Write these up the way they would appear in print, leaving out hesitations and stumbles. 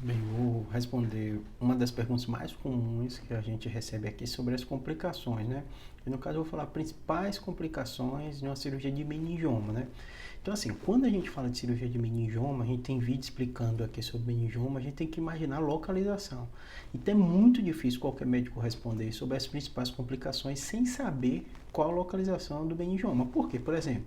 Bem, vou responder uma das perguntas mais comuns que a gente recebe aqui sobre as complicações, né? E no caso eu vou falar principais complicações de uma cirurgia de meningioma, né? Então assim, quando a gente fala de cirurgia de meningioma, a gente tem vídeo explicando aqui sobre meningioma, a gente tem que imaginar a localização. Então é muito difícil qualquer médico responder sobre as principais complicações sem saber qual a localização do meningioma. Por quê? Por exemplo,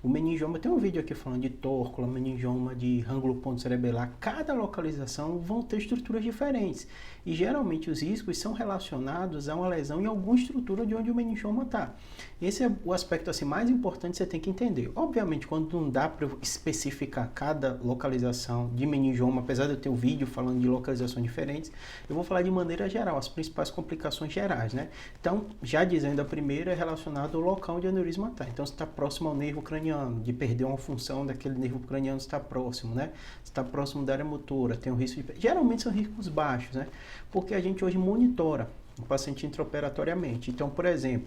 o meningioma, tem um vídeo aqui falando de tórcula, meningioma de rângulo pontocerebelar, cada localização vão ter estruturas diferentes. E geralmente os riscos são relacionados a uma lesão em alguma estrutura de onde o meningioma está. Esse é o aspecto assim, mais importante que você tem que entender. Obviamente, quando não dá para especificar cada localização de meningioma, apesar de eu ter um vídeo falando de localizações diferentes, eu vou falar de maneira geral, as principais complicações gerais, né? Então, já dizendo, a primeira é relacionada ao local onde o aneurisma está. Então, se está próximo ao nervo craniano, de perder uma função daquele nervo craniano, está próximo, né? Se está próximo da área motora, tem um risco de... Geralmente são riscos baixos, né? Porque a gente hoje monitora o paciente intraoperatoriamente. Então, por exemplo,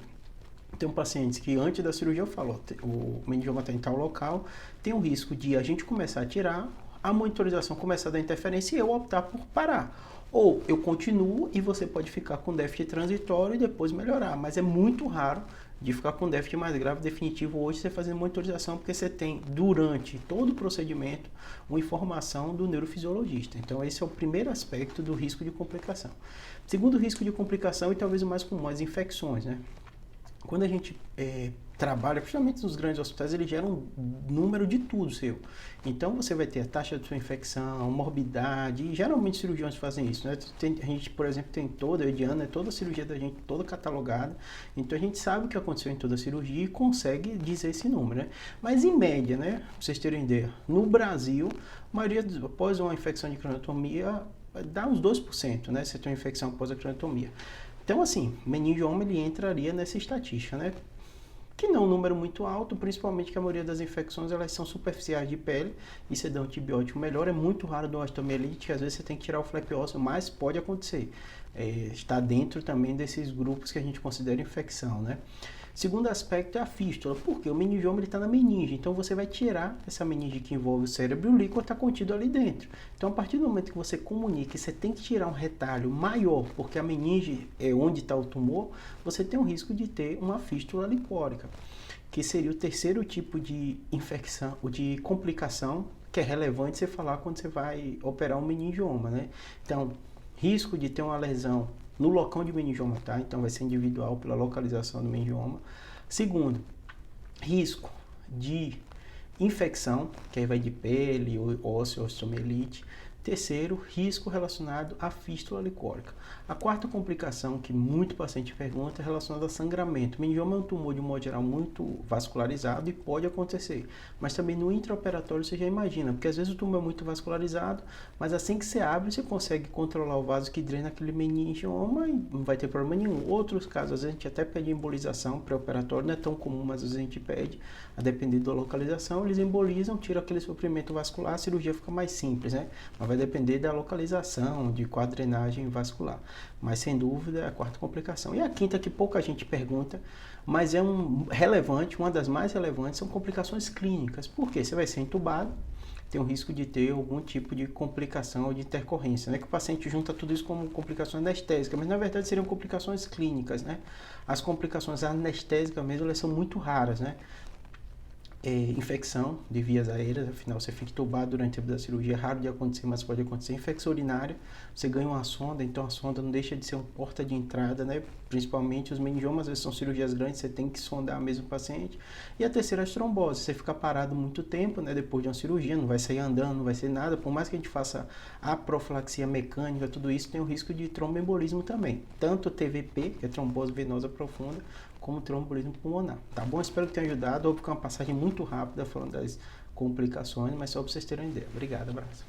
tem um paciente que antes da cirurgia eu falo, o meningioma está em tal local, tem um risco de a gente começar a tirar, a monitorização começar a dar interferência e eu optar por parar. Ou eu continuo e você pode ficar com déficit transitório e depois melhorar, mas é muito raro de ficar com déficit mais grave definitivo hoje você fazendo monitorização, porque você tem durante todo o procedimento uma informação do neurofisiologista. Então esse é o primeiro aspecto do risco de complicação. Segundo risco de complicação, e talvez o mais comum, as infecções, né? Quando a gente trabalha, principalmente nos grandes hospitais, ele gera um número de tudo seu. Então você vai ter a taxa de sua infecção, morbidade, e geralmente cirurgiões fazem isso, né? A gente, por exemplo, tem toda, toda a cirurgia da gente, toda catalogada, então a gente sabe o que aconteceu em toda a cirurgia e consegue dizer esse número, né? Mas em média, né, pra vocês terem ideia, no Brasil, a maioria, após uma infecção de craniotomia, dá uns 2%, né, se tem uma infecção após a craniotomia. Então, assim, meningioma ele entraria nessa estatística, né? Que não é um número muito alto, principalmente que a maioria das infecções elas são superficiais de pele e você dá um antibiótico melhor. É muito raro do osteomielite, às vezes você tem que tirar o flap ósseo, mas pode acontecer. Está dentro também desses grupos que a gente considera infecção, né? Segundo aspecto é a fístula, porque o meningioma está na meninge, então você vai tirar essa meninge que envolve o cérebro e o líquido está contido ali dentro. Então, a partir do momento que você comunica que você tem que tirar um retalho maior, porque a meninge é onde está o tumor, você tem o risco de ter uma fístula lipórica, que seria o terceiro tipo de infecção, ou de complicação, que é relevante você falar quando você vai operar um meningioma, né? Então, risco de ter uma lesão no local de meningioma, tá? Então vai ser individual pela localização do meningioma. Segundo, risco de infecção, que aí vai de pele, ósseo, osteomielite. Terceiro, risco relacionado à fístula licórica. A quarta complicação que muito paciente pergunta é relacionada a sangramento. O meningioma é um tumor de um modo geral muito vascularizado e pode acontecer, mas também no intraoperatório você já imagina, porque às vezes o tumor é muito vascularizado, mas assim que você abre você consegue controlar o vaso que drena aquele meningioma e não vai ter problema nenhum. Outros casos, às vezes a gente até pede embolização pré-operatório, não é tão comum, mas às vezes a gente pede, a depender da localização, eles embolizam, tiram aquele sofrimento vascular, a cirurgia fica mais simples, né? Mas vai depender da localização, de qual drenagem vascular. Mas sem dúvida é a quarta complicação. E a quinta que pouca gente pergunta, mas é relevante, uma das mais relevantes, são complicações clínicas. Por quê? Você vai ser entubado, tem o risco de ter algum tipo de complicação ou de intercorrência, né? Que o paciente junta tudo isso como complicações anestésicas, mas na verdade seriam complicações clínicas, né? As complicações anestésicas mesmo, elas são muito raras, né? Infecção de vias aéreas, afinal você fica entubado durante o tempo da cirurgia, é raro de acontecer, mas pode acontecer. Infecção urinária, você ganha uma sonda, então a sonda não deixa de ser uma porta de entrada, né? Principalmente os meningiomas, às vezes são cirurgias grandes, você tem que sondar mesmo o paciente. E a terceira é a trombose, você fica parado muito tempo, né? Depois de uma cirurgia, não vai sair andando, não vai ser nada, por mais que a gente faça a profilaxia mecânica, tudo isso tem o risco de tromboembolismo também, tanto TVP, que é trombose venosa profunda, como tromboembolismo pulmonar. Tá bom? Espero que tenha ajudado. Houve uma passagem muito rápida falando das complicações, mas só para vocês terem uma ideia. Obrigado, abraço.